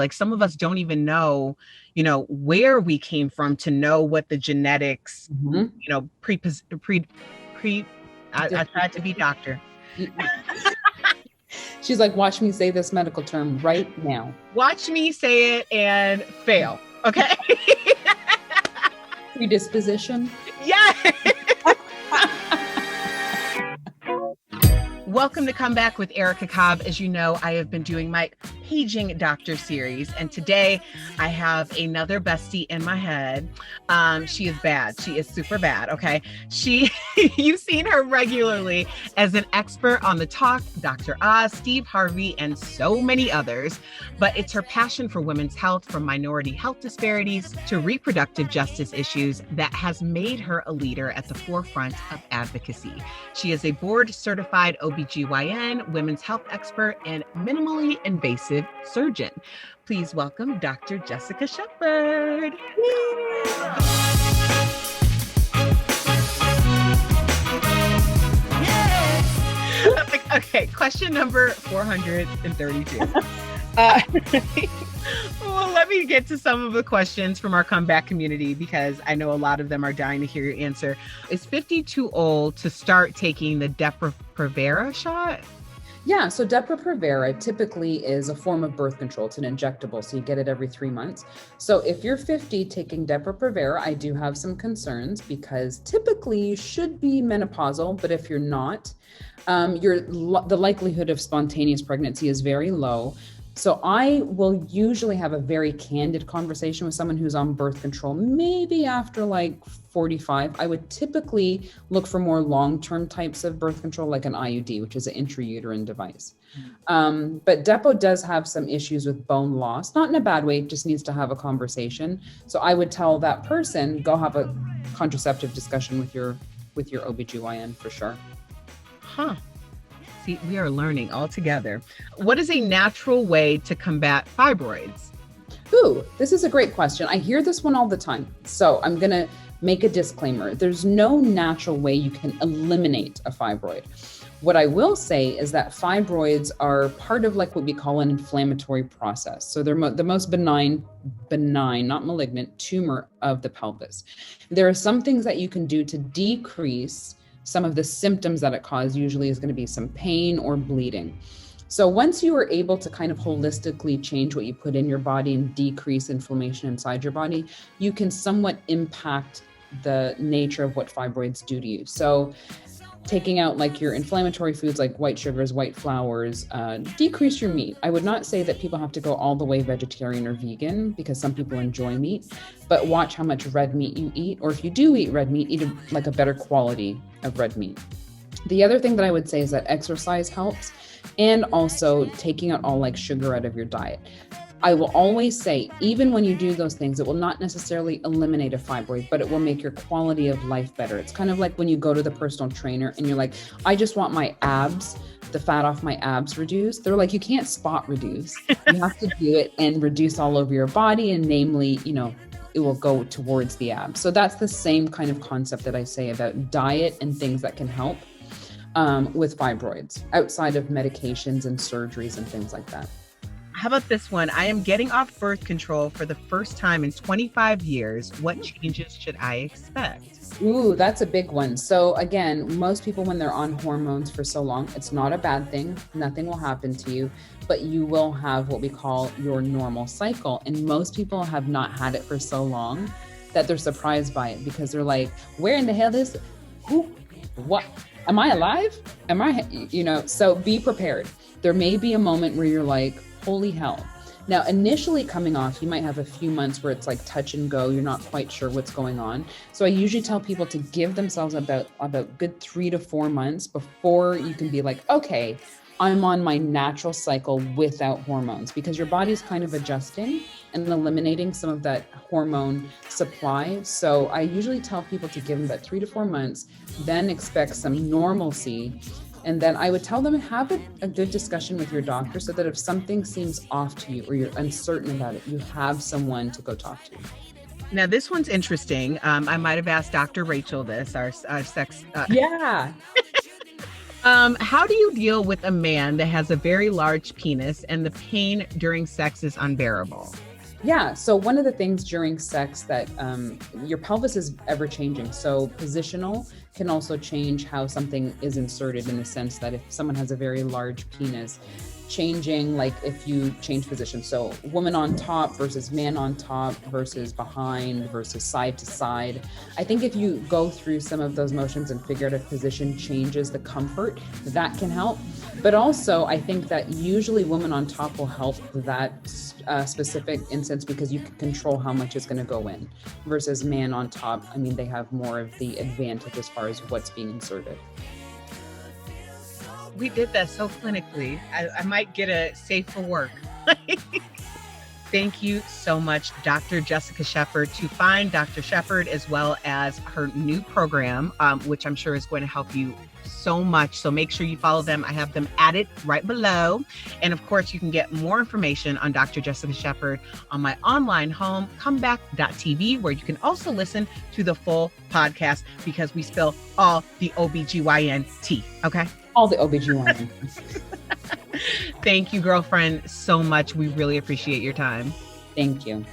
Like some of us don't even know, where we came from to know what the genetics, Mhm. I tried to be doctor. She's like, watch me say this medical term right now. Watch me say it and fail. Okay. Predisposition. Yeah. Welcome to Come Back with Erica Cobb. As you know, I have been doing my Paging Doctor series, and today I have another bestie in my head. She is bad. She is super bad. Okay. You've seen her regularly as an expert on the talk, Dr. Oz, Steve Harvey, and so many others. But it's her passion for women's health, from minority health disparities to reproductive justice issues, that has made her a leader at the forefront of advocacy. She is a board-certified OBGYN, women's health expert, and minimally invasive surgeon. Please welcome Dr. Jessica Shepard. Okay, question number 432. Well, let me get to some of the questions from our comeback community, because I know a lot of them are dying to hear your answer. Is 50 too old to start taking the Depo-Provera shot? Yeah, so Depo-Provera typically is a form of birth control. It's an injectable, so you get it every 3 months. So if you're 50 taking Depo-Provera, I do have some concerns, because typically you should be menopausal, but if you're not, the likelihood of spontaneous pregnancy is very low. So I will usually have a very candid conversation with someone who's on birth control, maybe after like 45. I would typically look for more long-term types of birth control, like an IUD, which is an intrauterine device. But Depo does have some issues with bone loss, not in a bad way, just needs to have a conversation. So I would tell that person, go have a contraceptive discussion with your OBGYN for sure. Huh. See, we are learning all together. What is a natural way to combat fibroids? Ooh, this is a great question. I hear this one all the time. So I'm going to make a disclaimer. There's no natural way you can eliminate a fibroid. What I will say is that fibroids are part of like what we call an inflammatory process. So they're the most benign, not malignant tumor of the pelvis. There are some things that you can do to decrease some of the symptoms that it causes. Usually is going to be some pain or bleeding. So once you are able to kind of holistically change what you put in your body and decrease inflammation inside your body, you can somewhat impact the nature of what fibroids do to you. So taking out like your inflammatory foods like white sugars, white flours, decrease your meat. I would not say that people have to go all the way vegetarian or vegan, because some people enjoy meat, but watch how much red meat you eat. Or if you do eat red meat, eat like a better quality of red meat. The other thing that I would say is that exercise helps, and also taking out all like sugar out of your diet. I will always say, even when you do those things, it will not necessarily eliminate a fibroid, but it will make your quality of life better. It's kind of like when you go to the personal trainer and you're like, I just want my abs, the fat off my abs reduced. They're like, you can't spot reduce. You have to do it and reduce all over your body. And namely, it will go towards the abs. So that's the same kind of concept that I say about diet and things that can help with fibroids outside of medications and surgeries and things like that. How about this one? I am getting off birth control for the first time in 25 years. What changes should I expect? Ooh, that's a big one. So again, most people, when they're on hormones for so long, it's not a bad thing. Nothing will happen to you, but you will have what we call your normal cycle. And most people have not had it for so long that they're surprised by it, because they're like, where in the hell is it? Who? What? Am I alive? So be prepared. There may be a moment where you're like, holy hell. Now, initially coming off, you might have a few months where it's like touch and go. You're not quite sure what's going on. So I usually tell people to give themselves about good 3 to 4 months before you can be like, okay, I'm on my natural cycle without hormones, because your body's kind of adjusting and eliminating some of that hormone supply. So I usually tell people to give them about 3 to 4 months, then expect some normalcy. And then I would tell them, have a good discussion with your doctor, so that if something seems off to you or you're uncertain about it, you have someone to go talk to. Now, this one's interesting. I might have asked Dr. Rachel this, our sex. Yeah. How do you deal with a man that has a very large penis and the pain during sex is unbearable? Yeah. So one of the things during sex that your pelvis is ever changing. So positional can also change how something is inserted, in the sense that if someone has a very large penis, changing, like if you change position. So woman on top versus man on top versus behind versus side to side. I think if you go through some of those motions and figure out if position changes the comfort, that can help. But also, I think that usually woman on top will help that specific instance, because you can control how much is going to go in, versus man on top. I mean, they have more of the advantage as far as what's being inserted. We did that so clinically. I might get a safe for work. Thank you so much, Dr. Jessica Shepard. To find Dr. Shepard, as well as her new program, which I'm sure is going to help you so much. So make sure you follow them. I have them added right below. And of course, you can get more information on Dr. Jessica Shepard on my online home, comeback.tv, where you can also listen to the full podcast, because we spill all the OBGYN tea. Okay. All the OBGYN. Thank you, girlfriend, so much. We really appreciate your time. Thank you.